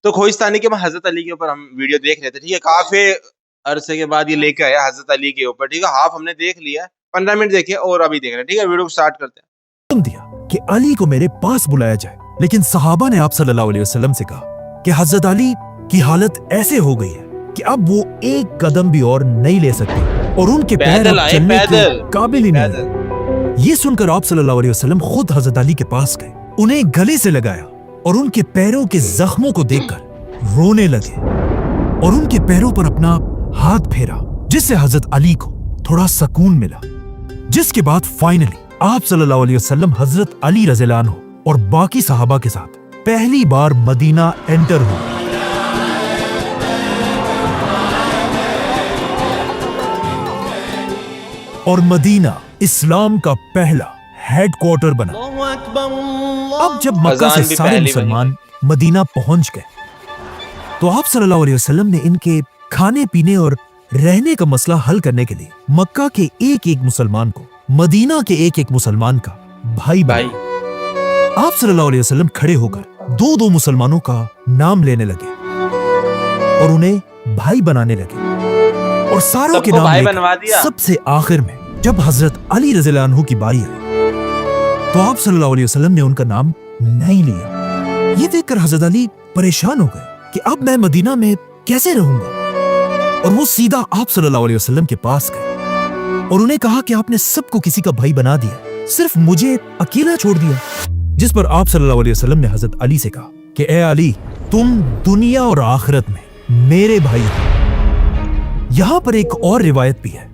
تو خوئستانی کے بعد حضرت علی کے اوپر ہم ویڈیو دیکھ رہے تھے، ٹھیک ہے، کافی عرصے کے بعد یہ لے کے آیا حضرت علی کے اوپر، ٹھیک ہے، ہاف ہم نے دیکھ لیا، 15 منٹ دیکھے اور ابھی دیکھ رہے ہیں، ٹھیک ہے، ویڈیو کو سٹارٹ کرتے ہیں۔ دیا کہ علی کو میرے پاس بلایا جائے، لیکن صحابہ نے آپ صلی اللہ علیہ وسلم سے کہا کہ حضرت علی کی حالت ایسے ہو گئی ہے کہ اب وہ ایک قدم بھی اور نہیں لے سکتے اور ان کے پیر اب چلنے کے قابل ہی نہیں ہیں۔ یہ سن کر آپ صلی اللہ علیہ وسلم خود حضرت علی کے پاس گئے، انہیں گلے سے لگایا اور ان کے پیروں کے زخموں کو دیکھ کر رونے لگے اور ان کے پیروں پر اپنا ہاتھ پھیرا، جس سے حضرت علی کو تھوڑا سکون ملا، جس کے بعد فائنلی آپ صلی اللہ علیہ وسلم حضرت علی رضی اللہ عنہ اور باقی صحابہ کے ساتھ پہلی بار مدینہ انٹر ہوئے۔ اور مدینہ اسلام کا پہلا ہیڈ کوارٹر بنا۔ اب جب مکہ سے سارے مسلمان مدینہ پہنچ گئے تو آپ صلی اللہ علیہ وسلم نے ان کے کھانے پینے اور رہنے کا مسئلہ حل کرنے کے لیے مکہ کے ایک ایک مسلمان کو مدینہ کے ایک ایک مسلمان کا بھائی بنایا۔ آپ صلی اللہ علیہ وسلم کھڑے ہو کر دو دو مسلمانوں کا نام لینے لگے اور انہیں بھائی بنانے لگے، اور ساروں کے نام لے کر سب سے آخر میں جب حضرت علی رضی اللہ عنہ کی باری آئی تو آپ صلی اللہ علیہ وسلم نے ان کا نام نہیں لیا۔ یہ دیکھ کر حضرت علی پریشان ہو گئے کہ اب میں مدینہ میں کیسے رہوں گا، اور وہ سیدھا آپ صلی اللہ علیہ وسلم کے پاس گئے اور انہیں کہا کہ آپ نے سب کو کسی کا بھائی بنا دیا، صرف مجھے اکیلا چھوڑ دیا۔ جس پر آپ صلی اللہ علیہ وسلم نے حضرت علی سے کہا کہ اے علی، تم دنیا اور آخرت میں میرے بھائی ہو۔ یہاں پر ایک اور روایت بھی ہے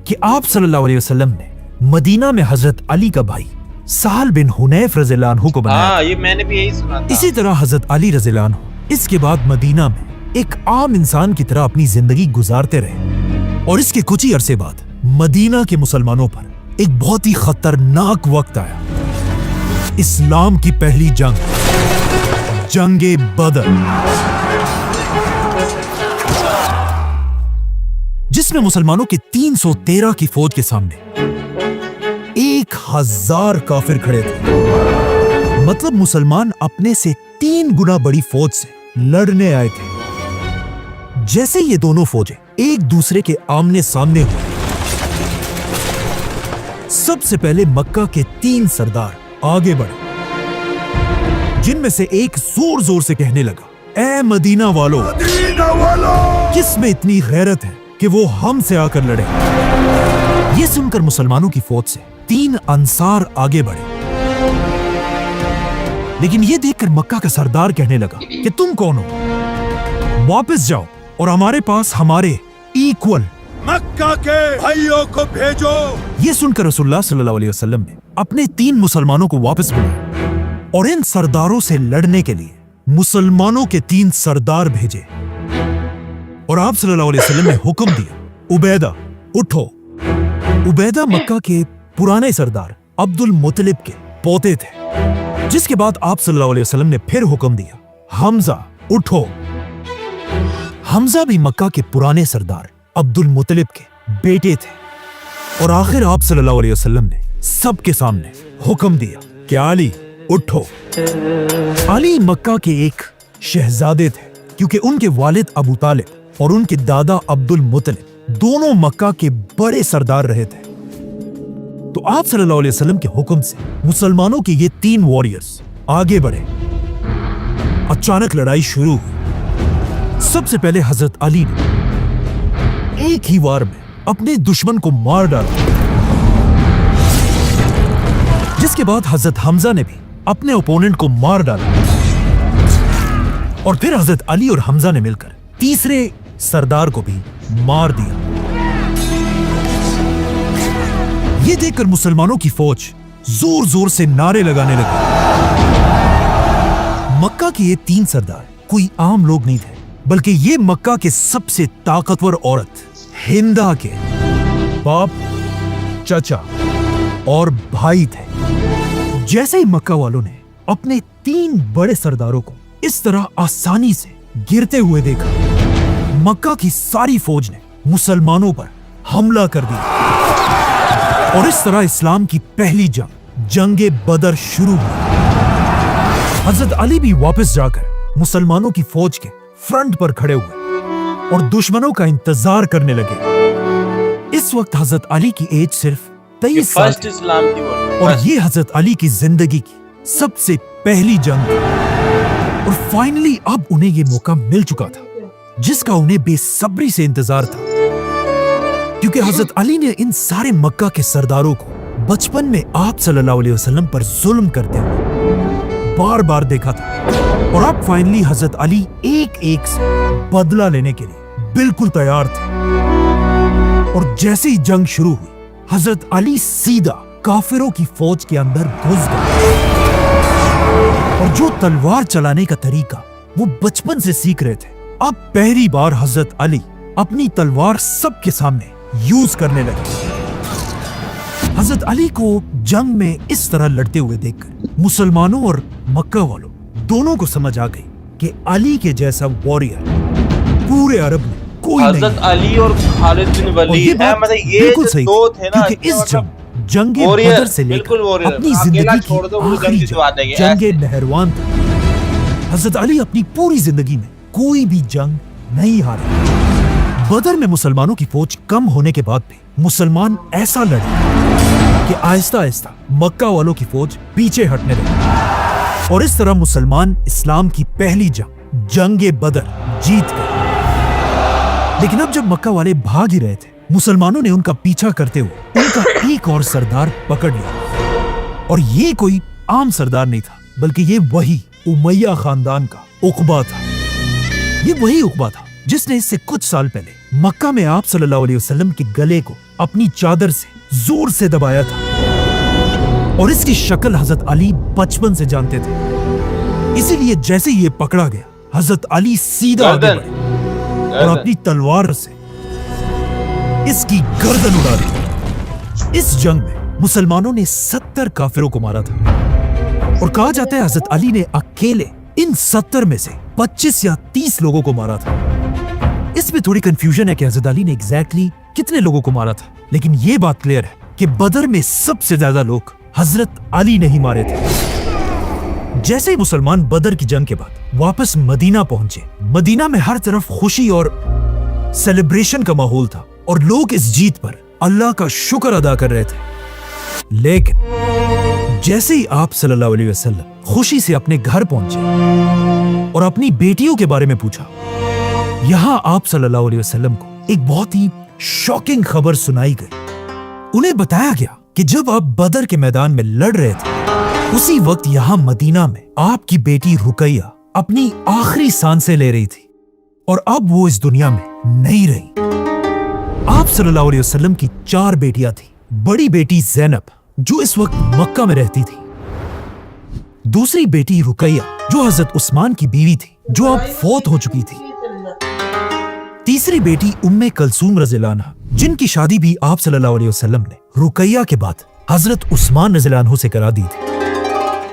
کہ آپ صلی اللہ علیہ وسلم نے مدینہ میں حضرت علی کا بھائی سہل بن حنیف رضی اللہ عنہ کو بنایا۔ یہ میں نے بھی یہی سنا تھا۔ اسی طرح حضرت علی رضی اللہ عنہ اس کے بعد مدینہ میں ایک عام انسان کی طرح اپنی زندگی گزارتے رہے، اور اس کے کچھ ہی عرصے بعد مدینہ کے مسلمانوں پر ایک بہت ہی خطرناک وقت آیا۔ اسلام کی پہلی جنگ، جنگ بدر، جس میں مسلمانوں کے 313 کی فوج کے سامنے 1000 کافر کھڑے تھے۔ مطلب مسلمان اپنے سے 3 گنا بڑی فوج سے لڑنے آئے تھے۔ جیسے یہ دونوں فوجیں ایک دوسرے کے آمنے سامنے ہوئے، سب سے پہلے مکہ کے 3 سردار آگے بڑھے، جن میں سے ایک زور زور سے کہنے لگا، اے مدینہ والو، کس میں اتنی غیرت ہے کہ وہ ہم سے آ کر لڑے۔ یہ سن کر مسلمانوں کی فوج سے 3 انصار آگے بڑھے، لیکن یہ دیکھ کر مکہ کا سردار کہنے لگا کہ تم کون ہو؟ واپس جاؤ اور ہمارے پاس ہمارے ایکول مکہ کے بھائیوں کو بھیجو۔ یہ سن کر رسول اللہ صلی اللہ علیہ وسلم نے اپنے 3 مسلمانوں کو واپس بلایا اور ان سرداروں سے لڑنے کے لیے مسلمانوں کے 3 سردار بھیجے، اور آپ صلی اللہ علیہ وسلم نے حکم دیا، عبیدہ اٹھو۔ عبیدہ مکہ کے پرانے سردار عبد المطلب کے پوتے تھے، جس کے بعد آپ صلی اللہ علیہ وسلم نے پھر حکم دیا، حمزہ اٹھو۔ حمزہ بھی مکہ کے پرانے سردار عبد المطلب کے بیٹے تھے، اور آخر آپ صلی اللہ علیہ وسلم نے سب کے سامنے حکم دیا کہ علی اٹھو۔ علی مکہ کے ایک شہزادے تھے، کیونکہ ان کے والد ابو طالب اور ان کے دادا عبد المطلب دونوں مکہ کے بڑے سردار رہے تھے۔ تو آپ صلی اللہ علیہ وسلم کے حکم سے مسلمانوں کے یہ 3 واریئرز آگے بڑھے۔ اچانک لڑائی شروع ہوئی۔ سب سے پہلے حضرت علی نے ایک ہی وار میں اپنے دشمن کو مار ڈالا، جس کے بعد حضرت حمزہ نے بھی اپنے اوپوننٹ کو مار ڈالا، اور پھر حضرت علی اور حمزہ نے مل کر تیسرے سردار کو بھی مار دیا۔ یہ دیکھ کر مسلمانوں کی فوج زور زور سے نعرے لگانے لگی۔ مکہ کے یہ 3 سردار کوئی عام لوگ نہیں تھے، بلکہ یہ مکہ کے سب سے طاقتور عورت ہندا کے باپ، چچا اور بھائی تھے۔ جیسے ہی مکہ والوں نے اپنے 3 بڑے سرداروں کو اس طرح آسانی سے گرتے ہوئے دیکھا، مکہ کی ساری فوج نے مسلمانوں پر حملہ کر دیا، اور اس طرح اسلام کی پہلی جنگ، جنگ بدر شروع ہوئی۔ حضرت علی بھی واپس جا کر मुसलमानों की फौज के फ्रंट पर खड़े हुए और दुश्मनों का इंतजार करने लगे। इस वक्त हजरत अली की एज सिर्फ 23 साल फर्स्ट इस्लाम की वो और ये हजरत अली की जिंदगी की सबसे पहली जंग थी। और फाइनली अब उन्हें ये मौका मिल चुका था जिसका उन्हें बेसब्री से इंतजार था, क्योंकि हजरत अली ने इन सारे मक्का के सरदारों को बचपन में आप सल्लल्लाहु अलैहि वसल्लम पर जुल्म करते हुए बार बार देखा था। और अब फाइनली हजरत अली एक एक से बदला लेने के लिए बिल्कुल तैयार थे। और जैसे ही जंग शुरू हुई, हजरत अली सीधा काफिरों की फौज के अंदर घुस गए और जो तलवार चलाने का तरीका वो बचपन से सीख रहे थे, अब पहली बार हजरत अली अपनी तलवार सबके सामने यूज करने लगे। हजरत अली को जंग में इस तरह लड़ते हुए देखकर मुसलमानों और मक्का वालों दोनों को समझ आ गई कि अली के जैसा वॉरियर पूरे अरब में कोई नहीं। हजरत अली और खालिद बिन और वलीद ये बात मतलब ये बिल्कुल जो सही दो थे ना, क्योंकि इस जंग वॉरियर, बदर से बिल्कुल लेकर वॉरियर, अपनी अकेला जिंदगी छोड़ दो, वो की आखिरी जंग जितवा देंगे, जंग ऐसे। नहरवान था। हजरत अली अपनी पूरी जिंदगी में कोई भी जंग नहीं हारे। बदर में मुसलमानों की फौज कम होने के बाद भी मुसलमान ऐसा लड़े कि आहिस्ता आहिस्ता मक्का वालों की फौज पीछे हटने लगी और इस तरह मुसलमान इस्लाम की पहली जंग बदर जीत गए। लेकिन अब जब मक्का वाले भाग ही रहे थे, मुसलमानों ने उनका पीछा करते हुए उनका एक और सरदार पकड़ लिया। और ये कोई आम सरदार नहीं था, बल्कि ये वही उमैया खानदान का उकबा था। ये वही उकबा था जिसने इससे कुछ साल पहले मक्का में आप सल्लल्लाहु अलैहि वसल्लम के गले को अपनी चादर से जोर से दबाया था। और इसकी शक्ल हजरत अली बचपन से जानते थे। इसीलिए जैसे ये पकड़ा गया, हजरत अली सीधा आगे बढ़े और अपनी तलवार से इसकी गर्दन उड़ा दी। इस जंग में मुसलमानों ने 70 काफिरों को मारा था और कहा जाता है हजरत अली ने अकेले इन 70 में से 25 या 30 लोगों को मारा था। इसमें थोड़ी कंफ्यूजन है कि हजरत अली ने एग्जैक्टली कितने लोगों को मारा था, लेकिन यह बात क्लियर है कि बदर में सबसे ज्यादा लोग हजरत अली ने ही मारे थे। जैसे ही मुसलमान बदर की जंग के बाद वापस मदीना पहुंचे, मदीना में हर तरफ खुशी और सेलिब्रेशन का माहौल था और लोग इस जीत पर अल्लाह का शुक्र अदा कर रहे थे। लेकिन जैसे ही आप सल्लल्लाहु अलैहि वसल्लम खुशी से अपने घर पहुंचे और अपनी बेटियों के बारे में पूछा, यहां आप सल्लल्लाहु अलैहि वसल्लम को एक बहुत ही शॉकिंग खबर सुनाई गई। उन्हें बताया गया कि जब आप बदर के मैदान में लड़ रहे थे, उसी वक्त यहां मदीना में आपकी बेटी रुकैया अपनी आखिरी सांसें ले रही थी और अब वो इस दुनिया में नहीं रही। आप सल्लल्लाहु अलैहि वसल्लम की 4 बेटियां थी। बड़ी बेटी ज़ैनब जो इस वक्त मक्का में रहती थी, दूसरी बेटी रुकैया जो हजरत उस्मान की बीवी थी जो अब फौत हो चुकी थी, तीसरी बेटी उम्मे कलसूम रज़ियल्लाहु अन्हा जिनकी शादी भी आप सल्लल्लाहु अलैहि वसल्लम ने रुकैया के बाद हजरत उस्मान रज़ियल्लाहु अन्हु से करा दी थी,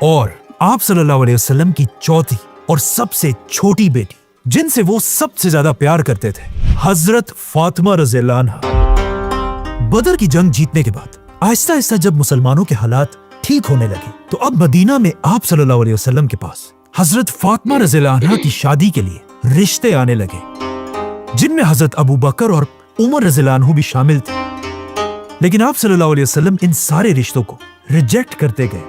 और आप सल्लल्लाहु अलैहि वसल्लम की चौथी और सबसे छोटी बेटी जिनसे वो सबसे ज्यादा प्यार करते थे, हजरत फातिमा रज़ियल्लाहु अन्हा। बदर की जंग जीतने के बाद आहिस्ता आहिस्ता जब मुसलमानों के हालात ठीक होने लगे, तो अब मदीना में आप सल्लल्लाहु अलैहि वसल्लम के पास हजरत फातिमा रज़ियल्लाहु अन्हा की शादी के लिए रिश्ते आने लगे, जिनमें हजरत अबू बकर और उमर रज़ियल्लाहु अन्हु भी शामिल थे। लेकिन आप सल्लल्लाहु अलैहि वसल्लम इन सारे रिश्तों को रिजेक्ट करते गए।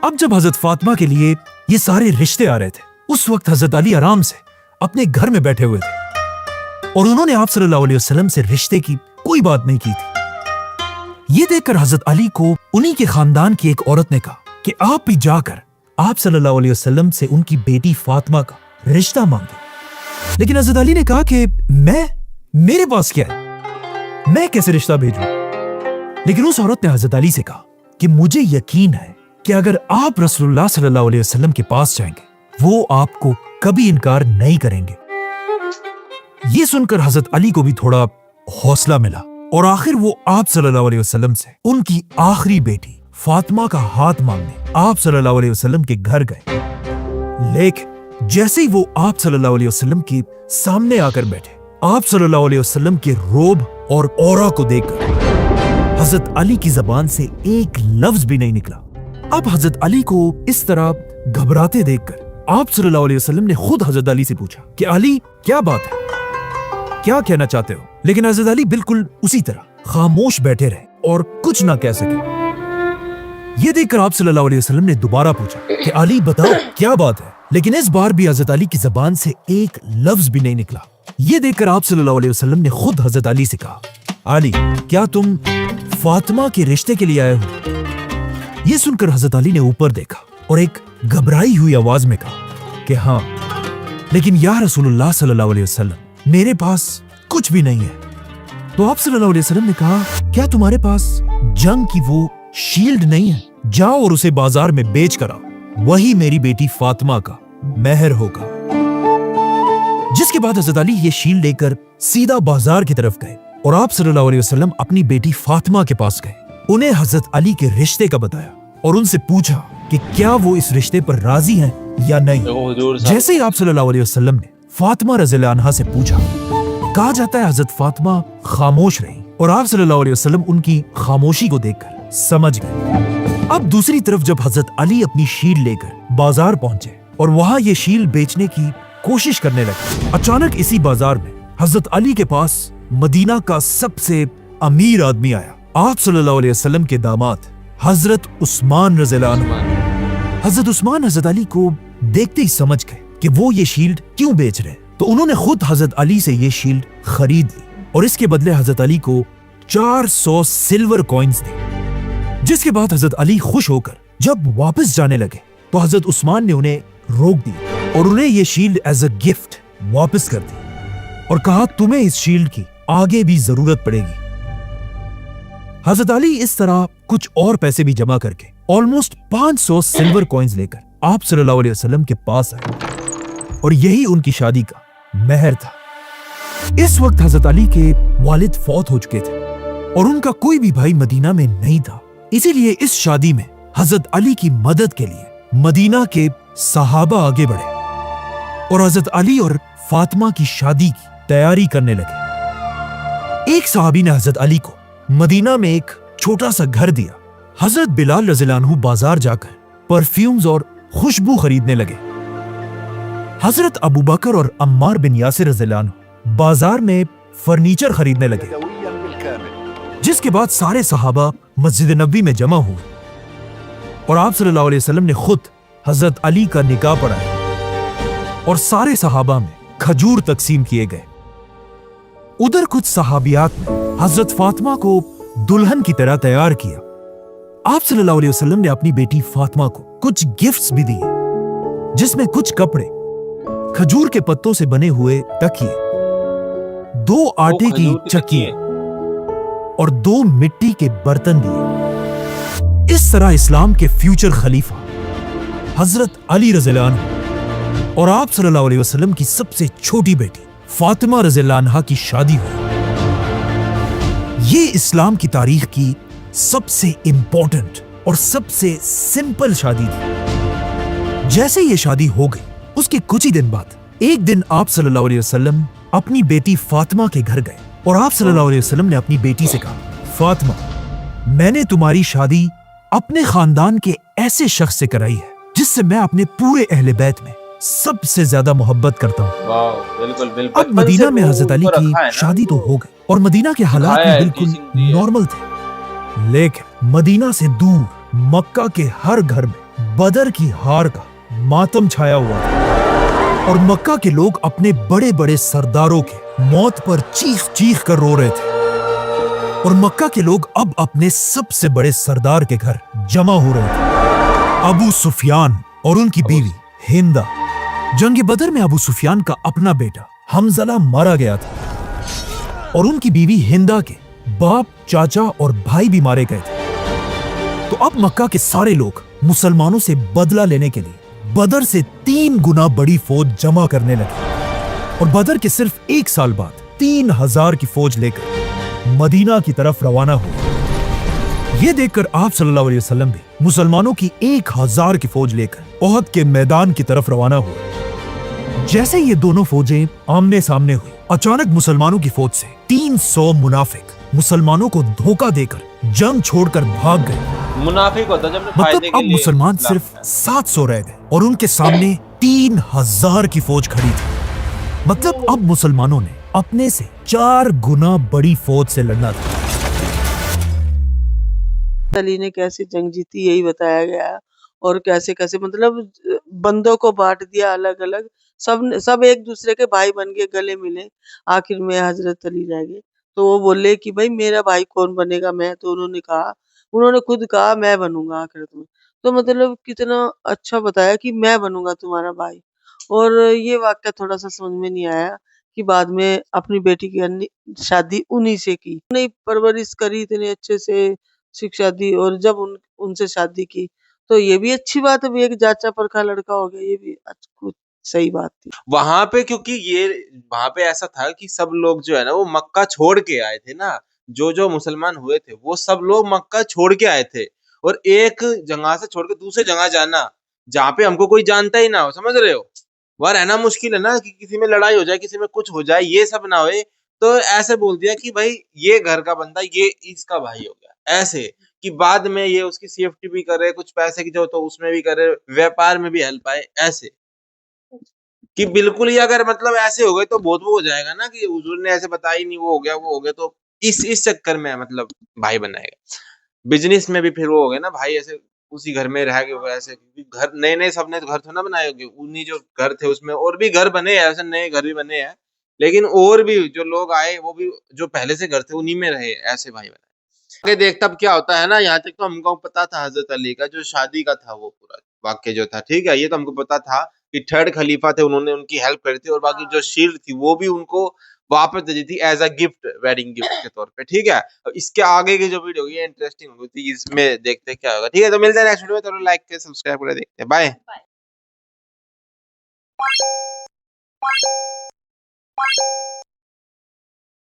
अब जब हजरत फातिमा के लिए ये सारे रिश्ते आ रहे थे, उस वक्त हजरत अली आराम से अपने घर में बैठे हुए थे और उन्होंने आप सल्लल्लाहु अलैहि वसल्लम से रिश्ते की कोई बात नहीं की थी। ये देखकर हजरत अली को उन्हीं के खानदान की एक औरत ने कहा कि आप भी जाकर आप सल्लल्लाहु अलैहि वसल्लम से उनकी बेटी फातिमा का रिश्ता मांगे। लेकिन हजरत अली ने कहा कि मेरे पास क्या है, मैं कैसे रिश्ता भेजूं? लेकिन उस औरत ने हजरत अली से कहा कि मुझे यकीन है कि अगर आप रसूलुल्लाह सल्लल्लाहु अलैहि वसल्लम के पास जाएंगे, वो आपको कभी इनकार नहीं करेंगे। ये सुनकर हजरत अली को भी थोड़ा हौसला मिला और आखिर वो आप सल्लल्लाहु अलैहि वसल्लम से उनकी आखिरी बेटी फातिमा का हाथ मांगने आप सल्लल्लाहु अलैहि वसल्लम के घर गए। लेकिन जैसे ही वो आप सल्लल्लाहु अलैहि वसल्लम के सामने आकर बैठे, आप सल्लल्लाहु अलैहि वसल्लम के रोब और औरा को देखकर हजरत अली की जबान से एक लफ्ज भी नहीं निकला। अब हजरत अली को इस तरह घबराते देखकर आप सल्लल्लाहु अलैहि वसल्लम ने खुद हजरत अली से पूछा कि अली क्या बात है, क्या कहना चाहते हो? लेकिन हजरत अली बिल्कुल उसी तरह खामोश बैठे रहे और कुछ ना कह सके। ये देखकर आप सल्लल्लाहु अलैहि वसल्लम ने दोबारा पूछा कि अली बताओ क्या बात है, लेकिन इस बार भी हजरत अली की जबान से एक लफ्ज भी नहीं निकला। ये देखकर आप सल्लल्लाहु अलैहि वसल्लम ने खुद हजरत अली से कहा, अली क्या तुम फातिमा के रिश्ते के लिए आए हो? ये सुनकर हजरत अली ने ऊपर देखा और एक घबराई हुई आवाज में कहा कि हाँ, लेकिन या रसूलुल्लाह सल्लल्लाहु अलैहि वसल्लम मेरे पास कुछ भी नहीं है। तो आप सल्लल्लाहु अलैहि वसल्लम ने कहा, क्या तुम्हारे पास जंग की वो शील्ड नहीं है? जाओ और उसे बाजार में बेच कर आओ, वही मेरी बेटी फातिमा का मेहर होगा। जिसके बाद हजरत अली ये शील्ड लेकर सीधा बाजार की तरफ गए और आप सल्लल्लाहु अलैहि वसल्लम अपनी बेटी फातिमा के पास गए। उन्हें हजरत अली के रिश्ते का बताया और उनसे पूछा कि क्या वो इस रिश्ते पर राजी हैं या नहीं। जैसे ही आप सल्लल्लाहु अलैहि वसल्लम ने फातिमा रज़ियल्लाहु अन्हा से पूछा, कहा जाता है हजरत फातिमा खामोश रही और आप सल्लल्लाहु अलैहि वसल्लम उनकी खामोशी को देखकर समझ गए। अब दूसरी तरफ जब हजरत अली अपनी शील्ड लेकर बाजार पहुंचे और वहां ये शील्ड बेचने की कोशिश करने लगे, अचानक इसी बाजार में हजरत अली के पास मदीना का सबसे अमीर आदमी आया, आप सल्लल्लाहु अलैहि वसल्लम के दामाद हजरत उस्मान रज़ियल्लाहु अन्हु। हजरत उस्मान हजरत अली को देखते ही समझ गए कि वो ये शील्ड क्यों बेच रहे, तो उन्होंने खुद हजरत अली से ये शील्ड खरीद ली और इसके बदले हजरत अली को 400 सिल्वर कॉइन्स दी। जिसके बाद हजरत अली खुश होकर जब वापस जाने लगे तो हजरत उस्मान ने उन्हें रोक दिया और उन्हें ये शील्ड एज अ गिफ्ट वापस कर दी और कहा, तुम्हें इस शील्ड की आगे भी जरूरत पड़ेगी। हजरत अली इस तरह कुछ और पैसे भी जमा करके ऑलमोस्ट 500 सिल्वर कॉइन्स लेकर आप सल्लल्लाहु अलैहि वसल्लम के पास आए और यही उनकी शादी का मेहर था। इस वक्त हजरत अली के वालिद फौत हो चुके थे और उनका कोई भी भाई मदीना में नहीं था, इसीलिए इस शादी में हजरत अली की मदद के लिए मदीना के सहाबा आगे बढ़े और हजरत अली और फातिमा की शादी की तैयारी करने लगे। एक सहाबी ने हजरत अली को मदीना में एक छोटा सा घर दिया। हजरत बिलाल रज़ियल्लाहु अन्हु बाजार जाकर परफ्यूम्स और खुशबू खरीदने लगे। हजरत अबू बकर और अम्मार बिन यासिर रज़ियल्लाहु अन्हु बाजार में फर्नीचर खरीदने लगे। जिसके बाद सारे सहाबा मस्जिद नबी में जमा हुए और आप सल्लल्लाहु अलैहि वसल्लम ने खुद हजरत अली का निकाह पढ़ाया और सारे सहाबा में खजूर तकसीम किए गए। उधर कुछ सहाबियात ने हजरत फातिमा को दुल्हन की तरह तैयार किया। आप सल्लल्लाहु अलैहि वसल्लम ने अपनी बेटी फातिमा को कुछ गिफ्ट्स भी दिए, जिसमें कुछ कपड़े, खजूर के पत्तों से बने हुए तकिए, 2 आटे की चक्कियां और 2 मिट्टी के बर्तन दिए। इस तरह इस्लाम के फ्यूचर खलीफा हजरत अली रज़ियल्लाहु अन्हु और आप सल्लल्लाहु अलैहि वसल्लम की सबसे छोटी बेटी फातिमा रज़ियल्लाहु अन्हा की शादी हुई। ये इस्लाम की तारीख की सबसे इंपॉर्टेंट और सबसे सिंपल शादी थी। जैसे ये शादी हो गई, उसके कुछ ही दिन बाद एक दिन आप सल्लल्लाहु अलैहि वसल्लम अपनी बेटी फातिमा के घर गए और आप सल्लल्लाहु अलैहि वसल्लम ने अपनी बेटी से कहा, फातिमा, मैंने तुम्हारी शादी अपने खानदान के ऐसे शख्स से कराई है जिससे मैं अपने पूरे अहले बैत में सबसे ज्यादा मोहब्बत करता हूँ। बिल्कुल। अब मदीना में हजरत अली की शादी तो हो गई और मदीना के हालात भी बिल्कुल नॉर्मल थे, लेकिन मदीना से दूर मक्का के हर घर में बदर की हार का मातम छाया हुआ था और मक्का के लोग अपने बड़े बड़े सरदारों के मौत पर चीख चीख कर रो रहे थे और मक्का के लोग अब अपने सबसे बड़े सरदार के घर जमा हो रहे थे, अबू सुफियान और उनकी बीवी हिंदा। जंग बदर में अबू सुफियान का अपना बेटा हमज़ला मारा गया था और उनकी बीवी हिंदा के बाप, चाचा और भाई भी मारे गए थे। तो अब मक्का के सारे लोग मुसलमानों से बदला लेने के लिए बदर से 3 गुना बड़ी फौज जमा करने लगे और बदर के सिर्फ 1 साल बाद 3000 की फौज लेकर मदीना की तरफ रवाना हुए। ये देखकर आप सल्लल्लाहु अलैहि वसल्लम भी मुसलमानों की 1000 की फौज लेकर ओहद के मैदान की तरफ रवाना हुए। जैसे ये दोनों फौजें आमने सामने हुई, अचानक मुसलमानों की फौज से 300 मुनाफिक मुसलमानों को धोखा देकर जंग छोड़कर भाग गए। मुनाफिक होता जब मतलब अब मुसलमान सिर्फ 700 रह गए और उनके सामने 3,000 की फौज खड़ी थी. मतलब अब मुसलमानों ने अपने से 4 गुना बड़ी फौज से लड़ना था. अली ने कैसे जंग जीती यही बताया गया है, और कैसे कैसे मतलब बंदों को बांट दिया अलग अलग, सब एक दूसरे के भाई बन गए, गले मिले, आखिर में हजरत अली रह गए. तो वो बोले कि भाई मेरा भाई कौन बनेगा, मैं. तो उन्होंने खुद कहा मैं बनूंगा आखिरत में. तो मतलब कितना अच्छा बताया कि मैं बनूंगा तुम्हारा भाई. और ये वाक्य थोड़ा सा समझ में नहीं आया कि बाद में अपनी बेटी की शादी उन्हीं से की, नहीं परवरिश करी इतने अच्छे से, शिक्षा दी, और जब उनसे शादी की तो ये भी अच्छी बात है, एक जांचा परखा लड़का हो गया, ये भी कुछ सही बात थी. वहां पे क्योंकि ये वहां पे ऐसा था कि सब लोग जो है ना वो मक्का छोड़ के आए थे ना, जो जो मुसलमान हुए थे वो सब लोग मक्का छोड़ के आए थे, और एक जगह से छोड़ के दूसरी जगह जाना जहाँ पे हमको कोई जानता ही ना हो, समझ रहे हो, वह रहना मुश्किल है ना, कि किसी में लड़ाई हो जाए, किसी में कुछ हो जाए, ये सब ना होए. तो ऐसे बोल दिया कि भाई ये घर का बंदा, ये इसका भाई हो गया, ऐसे कि बाद में ये उसकी सेफ्टी भी करे, कुछ पैसे की जो तो उसमें भी करे, व्यापार में भी हेल्प आए, ऐसे कि बिल्कुल ही अगर मतलब ऐसे हो गए तो बहुत वो हो जाएगा ना कि हुजूर ने ऐसे बताया ही नहीं, वो हो गया. तो इस चक्कर में मतलब भाई बनाएगा. बिजनेस में भी फिर वो हो गया ना भाई, ऐसे उसी घर में रह गए ऐसे, क्योंकि घर नए नए सबने तो घर थोड़ा ना बनाए होंगे, उन्हीं जो घर थे उसमें और भी घर बने हैं, ऐसे नए घर भी बने हैं, लेकिन और भी जो लोग आए वो भी जो पहले से घर थे उन्हीं में रहे, ऐसे भाई बनाए. आगे देख तब क्या होता है ना. यहाँ तक तो हमको पता था हजरत अली का जो शादी का था वो पूरा वाक्य जो था, ठीक है, ये तो हमको पता था कि थर्ड खलीफा थे, उन्होंने उनकी हेल्प करी थी, और बाकी जो शील्ड थी वो भी उनको वापस दे दी थी as a gift, wedding gift के तौर पे, ठीक है. अब इसके आगे की जो वीडियो होगी ये इंटरेस्टिंग होगी, तो इसमें देखते हैं क्या होगा. ठीक है, तो मिलते हैं नेक्स्ट वीडियो में, तो लाइक के सब्सक्राइब कर देखते हैं. बाय.